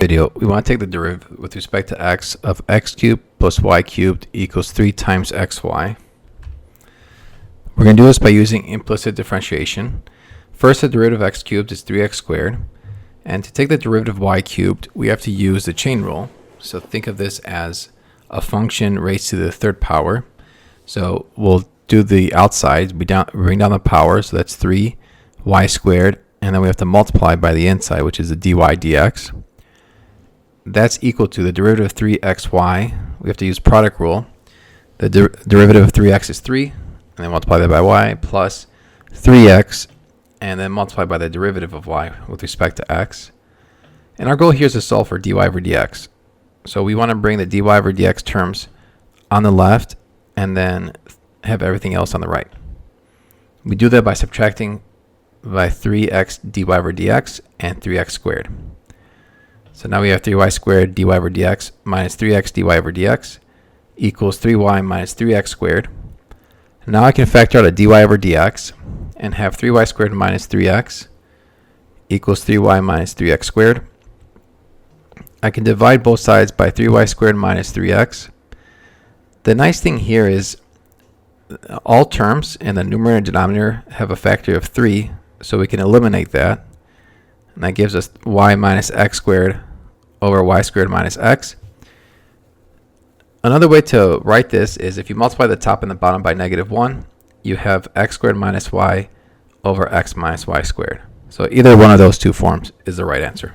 Video, we want to take the derivative with respect to x of x cubed plus y cubed equals 3 times xy. We're going to do this by using implicit differentiation. First, the derivative of x cubed is 3x squared. And to take the derivative of y cubed, we have to use the chain rule. So think of this as a function raised to the third power. So we'll do the outside, bring down the power, so that's 3y squared. And then we have to multiply by the inside, which is the dy dx. That's equal to the derivative of 3xy. We have to use product rule. The derivative of 3x is 3, and then multiply that by y, plus 3x, and then multiply by the derivative of y with respect to x. And our goal here is to solve for dy over dx. So we want to bring the dy over dx terms on the left, and then have everything else on the right. We do that by subtracting by 3x dy over dx and 3x squared. So now we have 3y squared dy over dx minus 3x dy over dx equals 3y minus 3x squared. Now I can factor out a dy over dx and have 3y squared minus 3x equals 3y minus 3x squared. I can divide both sides by 3y squared minus 3x. The nice thing here is all terms in the numerator and denominator have a factor of 3, so we can eliminate that. And that gives us y minus x squared over y squared minus x. Another way to write this is if you multiply the top and the bottom by -1, you have x squared minus y over x minus y squared. So either one of those two forms is the right answer.